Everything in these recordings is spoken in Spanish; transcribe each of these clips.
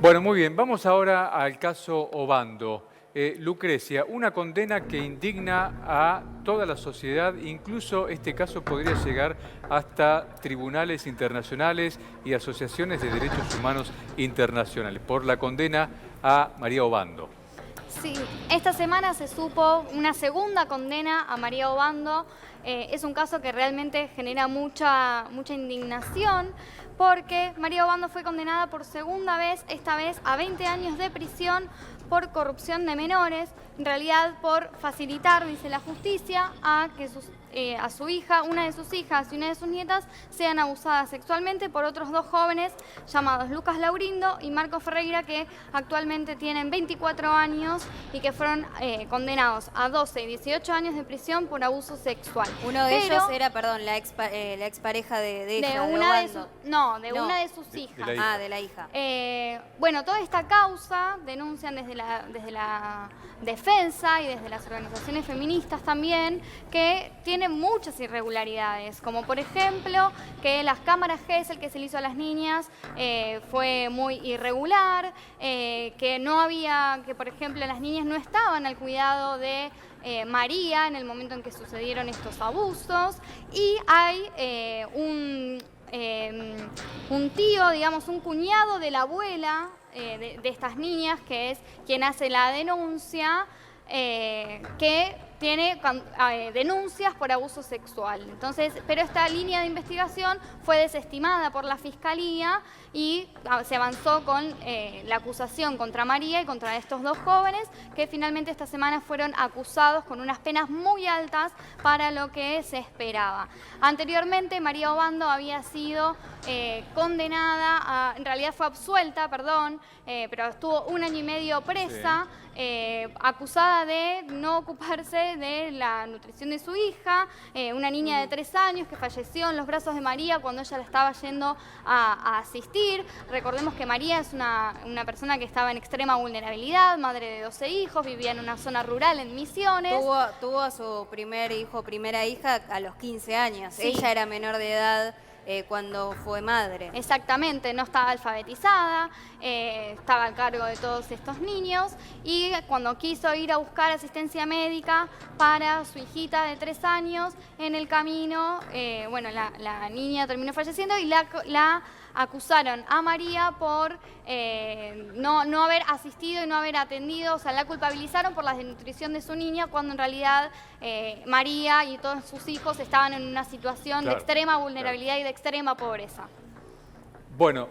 Bueno, muy bien, vamos ahora al caso Obando. Lucrecia, una condena que indigna a toda la sociedad, incluso este caso podría llegar hasta tribunales internacionales y asociaciones de derechos humanos internacionales por la condena a María Obando. Sí, esta semana se supo una segunda condena a María Obando. Es un caso que realmente genera mucha indignación porque María Obando fue condenada por segunda vez, esta vez a 20 años de prisión por corrupción de menores, en realidad por facilitar, dice la justicia, a su hija, una de sus hijas y una de sus nietas sean abusadas sexualmente por otros dos jóvenes llamados Lucas Laurindo y Marco Ferreira, que actualmente tienen 24 años y que fueron condenados a 12 y 18 años de prisión por abuso sexual. Uno de ellos Pero era, perdón, la expareja de de ella, de una de Obando. una de sus De la hijas. hija. De la hija. Bueno, toda esta causa denuncian desde la defensa y desde las organizaciones feministas también, que tiene muchas irregularidades, como por ejemplo que las cámaras GESEL que se le hizo a las niñas fue muy irregular, que por ejemplo las niñas no estaban al cuidado de María en el momento en que sucedieron estos abusos, y hay un tío, digamos, un cuñado de la abuela de estas niñas, que es quien hace la denuncia, que tiene denuncias por abuso sexual. Entonces, pero esta línea de investigación fue desestimada por la Fiscalía y se avanzó con la acusación contra María y contra estos dos jóvenes, que finalmente esta semana fueron acusados con unas penas muy altas para lo que se esperaba. Anteriormente, María Obando había sido condenada, en realidad fue absuelta, perdón, pero estuvo 1 año y medio presa. Sí. Acusada de no ocuparse de la nutrición de su hija, una niña de 3 años que falleció en los brazos de María cuando ella la estaba yendo a asistir. Recordemos que María es una persona que estaba en extrema vulnerabilidad, madre de 12 hijos, vivía en una zona rural en Misiones. Tuvo a su primer hijo, primera hija a los 15 años. Sí. Ella era menor de edad cuando fue madre. Exactamente, no estaba alfabetizada, estaba a cargo de todos estos niños, y cuando quiso ir a buscar asistencia médica para su hijita de 3 años, en el camino, bueno, la niña terminó falleciendo y la acusaron a María por no haber asistido y no haber atendido, o sea, la culpabilizaron por la desnutrición de su niña, cuando en realidad María y todos sus hijos estaban en una situación de Claro, extrema vulnerabilidad y de extrema pobreza. Bueno,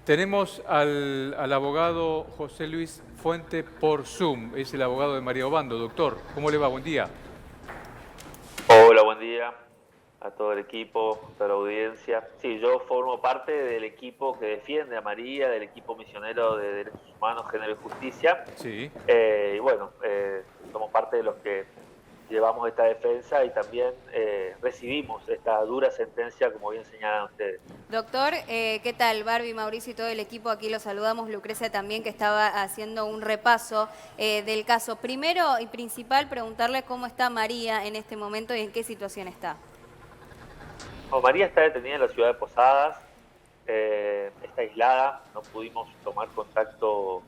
tenemos al abogado José Luis Fuente por Zoom. Es el abogado de María Obando. Doctor, ¿cómo le va? Buen día. Hola, buen día a todo el equipo, a toda la audiencia. Sí, yo formo parte del equipo que defiende a María, del equipo misionero de Derechos Humanos, Género y Justicia. Sí. Y bueno, somos parte de los que llevamos esta defensa y también recibimos esta dura sentencia, como bien señalan ustedes. Doctor, ¿qué tal? Barbie, Mauricio y todo el equipo, aquí los saludamos. Lucrecia también, que estaba haciendo un repaso del caso. Primero y principal, preguntarle cómo está María en este momento y en qué situación está. Bueno, María está detenida en la ciudad de Posadas, está aislada, no pudimos tomar contacto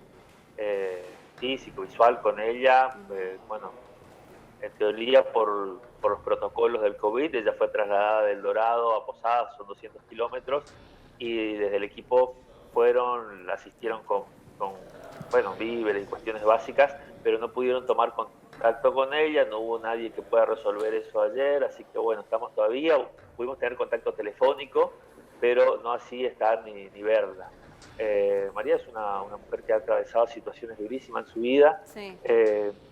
físico, visual con ella. Bueno, en teoría por los protocolos del COVID, ella fue trasladada del Dorado a Posadas, son 200 kilómetros, y desde el equipo la asistieron con bueno, víveres y cuestiones básicas, pero no pudieron tomar contacto con ella, no hubo nadie que pueda resolver eso ayer, así que bueno, estamos todavía, pudimos tener contacto telefónico, pero no así estar ni verla. María es una mujer que ha atravesado situaciones durísimas en su vida, Sí.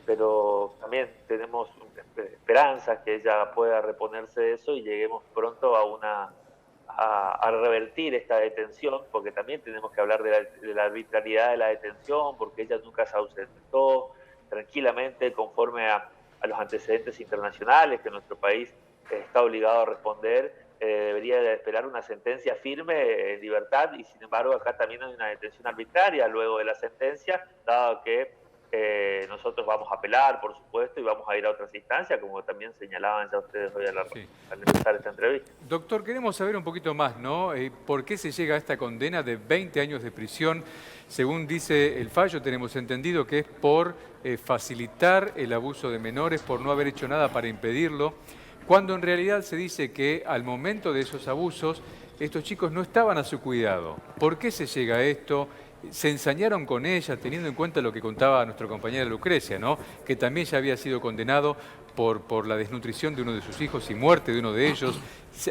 pero también tenemos esperanzas que ella pueda reponerse de eso y lleguemos pronto a revertir esta detención, porque también tenemos que hablar de la arbitrariedad de la detención, porque ella nunca se ausentó tranquilamente conforme a los antecedentes internacionales que nuestro país está obligado a responder. Debería de esperar una sentencia firme en libertad, y sin embargo acá también hay una detención arbitraria luego de la sentencia, dado que nosotros vamos a apelar, por supuesto, y vamos a ir a otras instancias, como también señalaban ya ustedes hoy Sí. al empezar esta entrevista. Doctor, queremos saber un poquito más, ¿no? ¿Por qué se llega a esta condena de 20 años de prisión? Según dice el fallo, tenemos entendido que es por facilitar el abuso de menores, por no haber hecho nada para impedirlo, cuando en realidad se dice que al momento de esos abusos, estos chicos no estaban a su cuidado. ¿Por qué se llega a esto? Se ensañaron con ella, teniendo en cuenta lo que contaba nuestra compañera Lucrecia, ¿no? Que también ya había sido condenado por la desnutrición de uno de sus hijos y muerte de uno de ellos.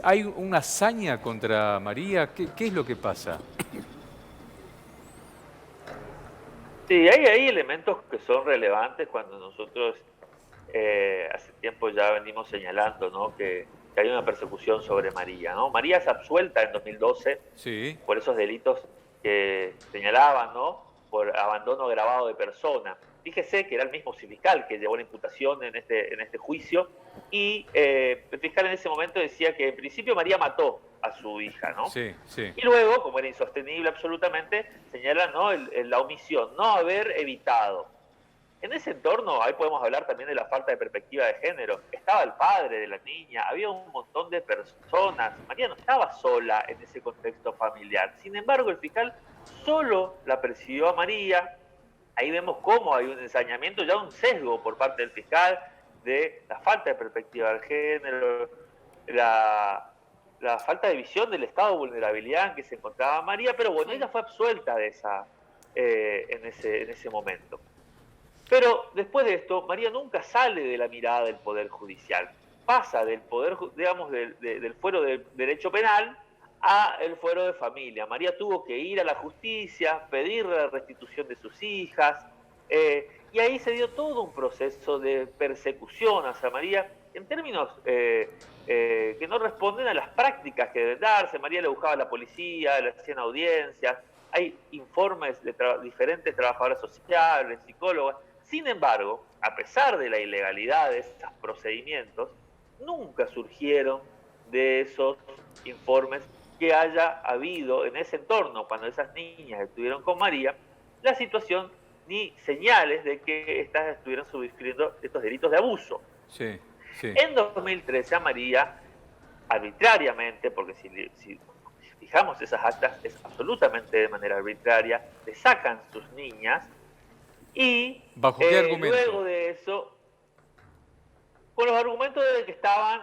¿Hay una hazaña contra María? ¿Qué es lo que pasa? Sí, hay elementos que son relevantes cuando nosotros hace tiempo ya venimos señalando, ¿no? que hay una persecución sobre María, ¿no? María es absuelta en 2012 Sí, por esos delitos que señalaban, ¿no? Por abandono agravado de persona. Fíjese que era el mismo fiscal que llevó la imputación en este juicio y el fiscal en ese momento decía que en principio María mató a su hija, ¿no? sí, sí. Y luego, como era insostenible absolutamente, señalan, ¿no? la omisión, no haber evitado. En ese entorno, ahí podemos hablar también de la falta de perspectiva de género. Estaba el padre de la niña, había un montón de personas. María no estaba sola en ese contexto familiar. Sin embargo, el fiscal solo la persiguió a María. Ahí vemos cómo hay un ensañamiento, ya un sesgo por parte del fiscal de la falta de perspectiva de género, la falta de visión del estado de vulnerabilidad en que se encontraba María. Pero bueno, ella fue absuelta de en ese momento. Pero después de esto, María nunca sale de la mirada del Poder Judicial. Pasa del poder, digamos, del fuero de derecho penal a el fuero de familia. María tuvo que ir a la justicia, pedir la restitución de sus hijas, y ahí se dio todo un proceso de persecución hacia María en términos que no responden a las prácticas que deben darse. María le buscaba a la policía, le hacían audiencias, hay informes de diferentes trabajadoras sociales, psicólogas. Sin embargo, a pesar de la ilegalidad de esos procedimientos, nunca surgieron de esos informes que haya habido en ese entorno, cuando esas niñas estuvieron con María, la situación ni señales de que estas estuvieran sufriendo estos delitos de abuso. Sí, sí. En 2013 a María, arbitrariamente, porque si fijamos esas actas, es absolutamente de manera arbitraria, le sacan sus niñas y ¿Bajo qué argumento? luego de eso, con los argumentos de que estaban,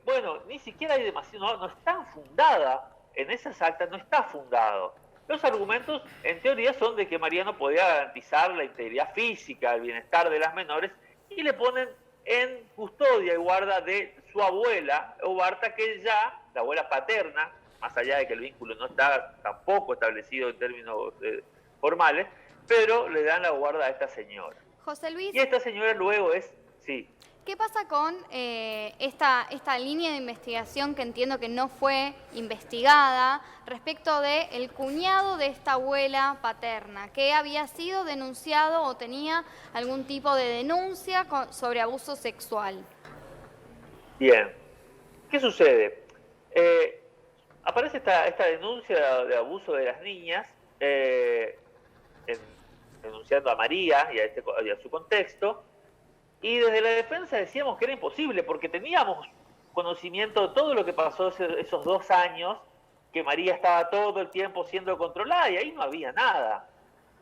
bueno, ni siquiera hay demasiado, no están fundadas, en esas actas no está fundado. Los argumentos, en teoría, son de que María no podía garantizar la integridad física, el bienestar de las menores, y le ponen en custodia y guarda de su abuela, Obarta, que ya, la abuela paterna, más allá de que el vínculo no está tampoco establecido en términos formales, pero le dan la guarda a esta señora. José Luis, Y esta señora luego es, sí, ¿qué pasa con esta línea de investigación que entiendo que no fue investigada respecto del cuñado de esta abuela paterna, que había sido denunciado o tenía algún tipo de denuncia sobre abuso sexual? bien. ¿Qué sucede? Aparece esta denuncia de abuso de las niñas, denunciando a María y a su contexto, y desde la defensa decíamos que era imposible, porque teníamos conocimiento de todo lo que pasó esos 2 años, que María estaba todo el tiempo siendo controlada, y ahí no había nada.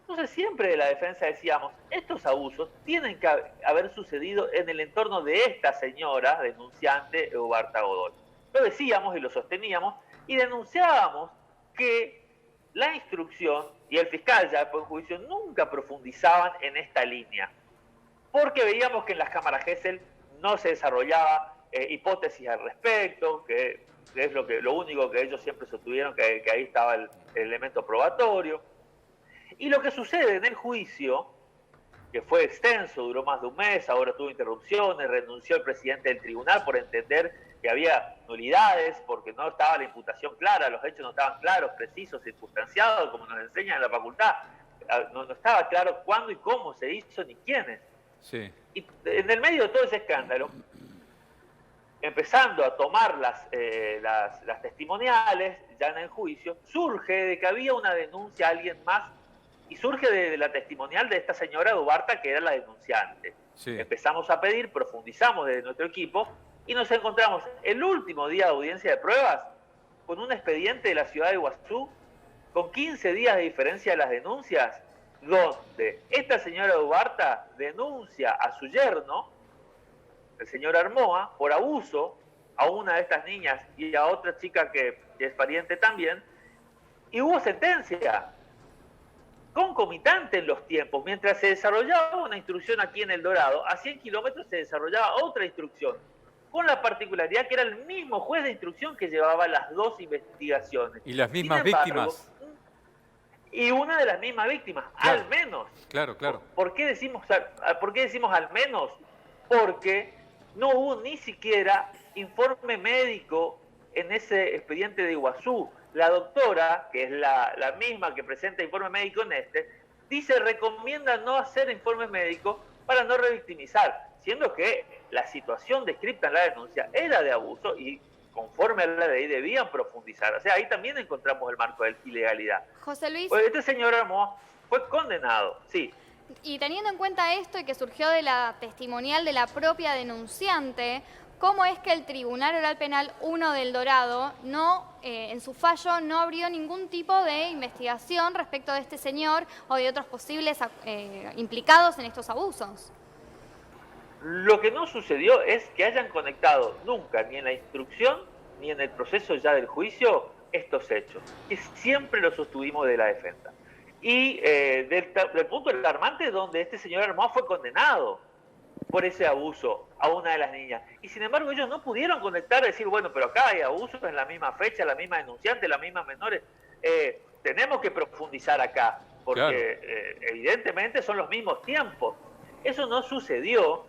Entonces siempre de la defensa decíamos, estos abusos tienen que haber sucedido en el entorno de esta señora denunciante, Obarta Godoy. Lo decíamos y lo sosteníamos, y denunciábamos que la instrucción y el fiscal ya después del juicio nunca profundizaban en esta línea, porque veíamos que en las cámaras Gesell no se desarrollaba hipótesis al respecto, que es lo único que ellos siempre sostuvieron, que ahí estaba el elemento probatorio. Y lo que sucede en el juicio, que fue extenso, duró más de un mes, ahora tuvo interrupciones, renunció el presidente del tribunal por entender que había nulidades, porque no estaba la imputación clara, los hechos no estaban claros, precisos, circunstanciados, como nos enseñan en la facultad. No estaba claro cuándo y cómo se hizo, ni quiénes. Sí. Y en el medio de todo ese escándalo, empezando a tomar las testimoniales ya en el juicio, surge de que había una denuncia a alguien más Y surge de la testimonial de esta señora Dubarta, que era la denunciante. Sí. Empezamos a pedir, profundizamos desde nuestro equipo y nos encontramos el último día de audiencia de pruebas con un expediente de la ciudad de Iguazú con 15 días de diferencia de las denuncias, donde esta señora Dubarta denuncia a su yerno, el señor Armoa, por abuso a una de estas niñas y a otra chica que es pariente también, y hubo sentencia concomitante en los tiempos. Mientras se desarrollaba una instrucción aquí en El Dorado, a 100 kilómetros se desarrollaba otra instrucción, con la particularidad que era el mismo juez de instrucción que llevaba las dos investigaciones. Y las mismas Sin embargo, víctimas. Y una de las mismas víctimas, Claro. al menos. Claro, claro. ¿Por qué decimos al menos? Porque no hubo ni siquiera informe médico en ese expediente de Iguazú. La doctora, que es la misma que presenta informe médico en dice, recomienda no hacer informe médico para no revictimizar, siendo que la situación descrita en la denuncia era de abuso y conforme a la ley debían profundizar. O sea, ahí también encontramos el marco de ilegalidad. José Luis, Pues este señor Armoa fue condenado, sí. y teniendo en cuenta esto y que surgió de la testimonial de la propia denunciante, ¿cómo es que el Tribunal Oral Penal 1 del Dorado en su fallo no abrió ningún tipo de investigación respecto de este señor o de otros posibles implicados en estos abusos? Lo que no sucedió es que hayan conectado nunca, ni en la instrucción, ni en el proceso ya del juicio, estos hechos, que siempre lo sostuvimos de la defensa. Y del punto alarmante donde este señor Armoa fue condenado por ese abuso a una de las niñas. Y sin embargo ellos no pudieron conectar y decir, bueno, pero acá hay abusos en la misma fecha, la misma denunciante, las mismas menores. Tenemos que profundizar acá, porque claro, evidentemente son los mismos tiempos. Eso no sucedió.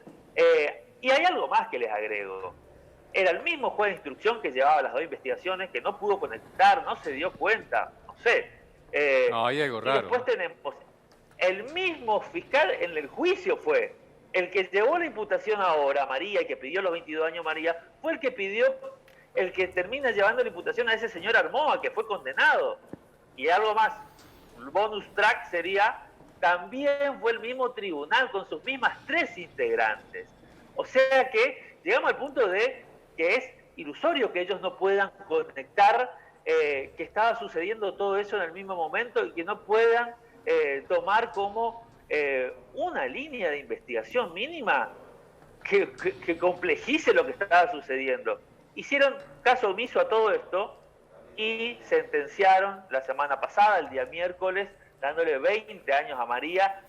Y hay algo más que les agrego. Era el mismo juez de instrucción que llevaba las dos investigaciones, que no pudo conectar, no se dio cuenta, no sé. No, hay algo raro. Y después tenemos el mismo fiscal en el juicio fue el que llevó la imputación ahora, María, y que pidió los 22 años María, fue el que pidió, el que termina llevando la imputación a ese señor Armoa, que fue condenado. Y algo más, el bonus track sería, también fue el mismo tribunal con sus mismas 3 integrantes. O sea que llegamos al punto de que es ilusorio que ellos no puedan conectar que estaba sucediendo todo eso en el mismo momento y que no puedan tomar como una línea de investigación mínima que complejice lo que estaba sucediendo. Hicieron caso omiso a todo esto y sentenciaron la semana pasada, el día miércoles, dándole 20 años a María,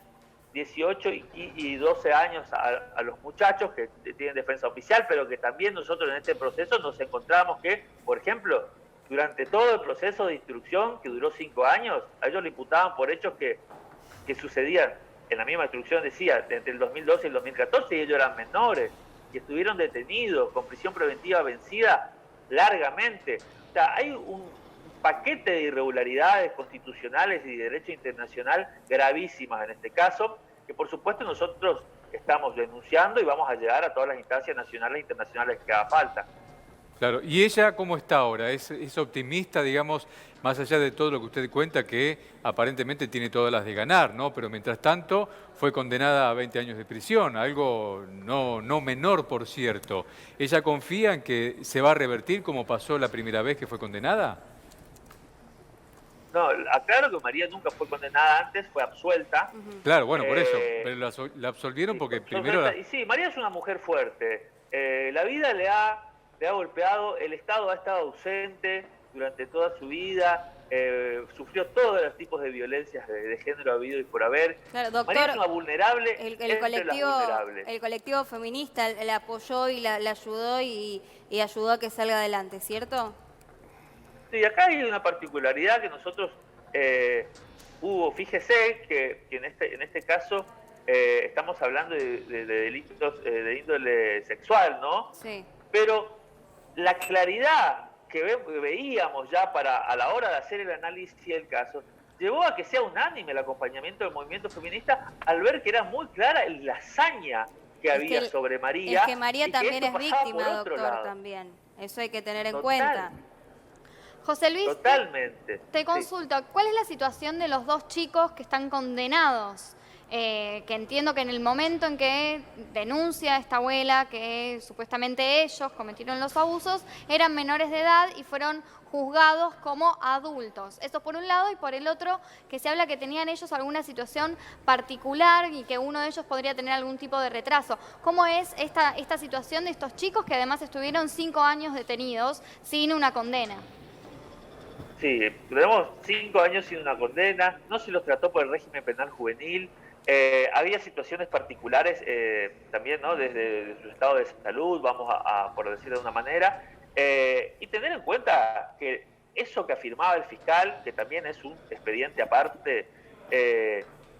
18 y 12 años a los muchachos que tienen defensa oficial, pero que también nosotros en este proceso nos encontramos que, por ejemplo, durante todo el proceso de instrucción, que duró 5 años, a ellos le imputaban por hechos que sucedían, en la misma instrucción decía, entre el 2012 y el 2014, y ellos eran menores, y estuvieron detenidos con prisión preventiva vencida largamente. O sea, hay un paquete de irregularidades constitucionales y de derecho internacional gravísimas en este caso, que por supuesto nosotros estamos denunciando y vamos a llegar a todas las instancias nacionales e internacionales que haga falta. Claro, ¿y ella cómo está ahora? ¿Es optimista, digamos, más allá de todo lo que usted cuenta, que aparentemente tiene todas las de ganar, ¿no? Pero mientras tanto fue condenada a 20 años de prisión, algo no menor, por cierto. ¿Ella confía en que se va a revertir como pasó la primera vez que fue condenada? No, aclaro que María nunca fue condenada antes, fue absuelta. Claro, bueno, por eso, pero la absolvieron porque sí, primero... Y sí, María es una mujer fuerte. La vida le ha golpeado, el Estado ha estado ausente durante toda su vida, sufrió todos los tipos de violencias de género habido y por haber. Claro, doctor, María es una vulnerable entre las vulnerables. El colectivo feminista la apoyó y la ayudó y ayudó a que salga adelante, ¿cierto? Sí, acá hay una particularidad que nosotros fíjese que en este caso estamos hablando de delitos de índole sexual, ¿no? Sí. Pero la claridad que veíamos ya a la hora de hacer el análisis del caso llevó a que sea unánime el acompañamiento del movimiento feminista al ver que era muy clara la hazaña que había sobre María. Es que María también es víctima, doctor, también. Eso hay que tener en cuenta. José Luis, Totalmente. te Sí. consulto, ¿cuál es la situación de los dos chicos que están condenados? Que entiendo que en el momento en que denuncia esta abuela que supuestamente ellos cometieron los abusos, eran menores de edad y fueron juzgados como adultos. Eso por un lado, y por el otro, que se habla que tenían ellos alguna situación particular y que uno de ellos podría tener algún tipo de retraso. ¿Cómo es esta situación de estos chicos que además estuvieron 5 años detenidos sin una condena? Sí, tenemos 5 años sin una condena, no se los trató por el régimen penal juvenil, había situaciones particulares también, ¿no? Desde su estado de salud, por decirlo de una manera, y tener en cuenta que eso que afirmaba el fiscal, que también es un expediente aparte,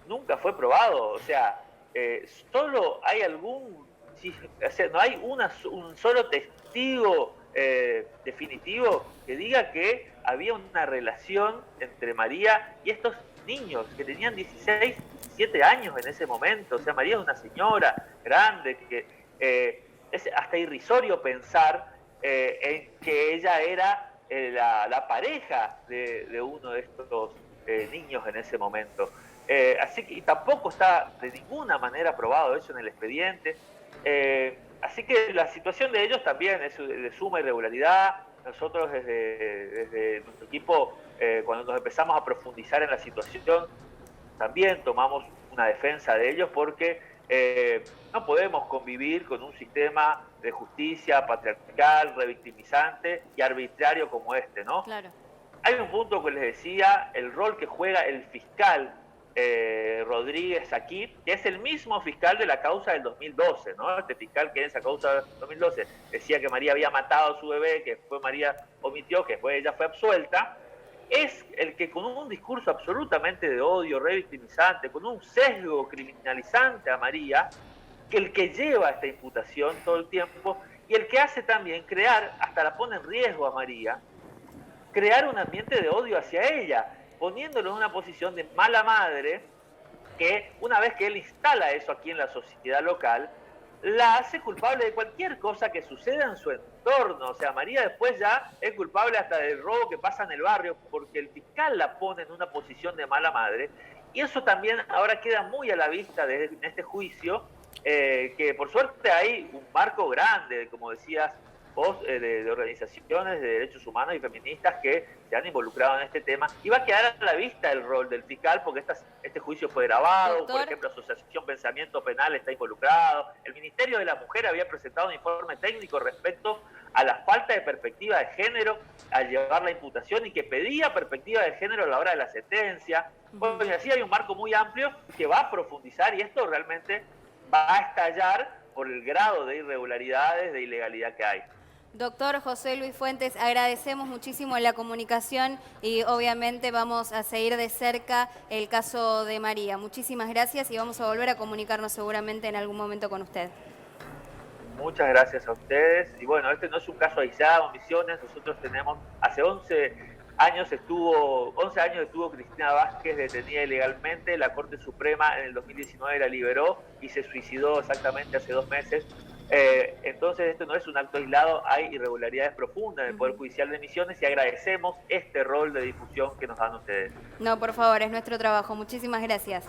nunca fue probado, o sea, solo hay no hay un solo testigo definitivo que diga que había una relación entre María y estos niños que tenían 16, 17 años en ese momento. O sea, María es una señora grande que es hasta irrisorio pensar en que ella era la pareja de uno de estos niños en ese momento. Así que y tampoco está de ninguna manera probado eso en el expediente. Así que la situación de ellos también es de suma irregularidad. Nosotros desde nuestro equipo, cuando nos empezamos a profundizar en la situación, también tomamos una defensa de ellos porque no podemos convivir con un sistema de justicia patriarcal, revictimizante y arbitrario como este, ¿no? Claro. Hay un punto que les decía, el rol que juega el fiscal Rodríguez aquí, que es el mismo fiscal de la causa del 2012, ¿no? Este fiscal que en esa causa del 2012 decía que María había matado a su bebé, que después María omitió, que después ella fue absuelta, es el que con un discurso absolutamente de odio, revictimizante, con un sesgo criminalizante a María, que el que lleva esta imputación todo el tiempo y el que hace también crear, hasta la pone en riesgo a María, crear un ambiente de odio hacia ella, poniéndolo en una posición de mala madre, que una vez que él instala eso aquí en la sociedad local, la hace culpable de cualquier cosa que suceda en su entorno. O sea, María después ya es culpable hasta del robo que pasa en el barrio, porque el fiscal la pone en una posición de mala madre. Y eso también ahora queda muy a la vista en este juicio, que por suerte hay un marco grande, como decías vos, de organizaciones de derechos humanos y feministas que se han involucrado en este tema, y va a quedar a la vista el rol del fiscal porque este juicio fue grabado. Doctor. Por ejemplo, Asociación Pensamiento Penal está involucrado, el Ministerio de la Mujer había presentado un informe técnico respecto a la falta de perspectiva de género al llevar la imputación y que pedía perspectiva de género a la hora de la sentencia. Bueno, y así hay un marco muy amplio que va a profundizar, y esto realmente va a estallar por el grado de irregularidades, de ilegalidad que hay. Doctor José Luis Fuentes, agradecemos muchísimo la comunicación y obviamente vamos a seguir de cerca el caso de María. Muchísimas gracias y vamos a volver a comunicarnos seguramente en algún momento con usted. Muchas gracias a ustedes. Y bueno, este no es un caso aislado en Misiones. Nosotros tenemos, hace 11 años estuvo Cristina Vázquez detenida ilegalmente. La Corte Suprema en el 2019 la liberó y se suicidó exactamente hace 2 meses. Entonces esto no es un acto aislado, hay irregularidades profundas en el Poder Judicial de Misiones y agradecemos este rol de difusión que nos dan ustedes. No, por favor, es nuestro trabajo. Muchísimas gracias.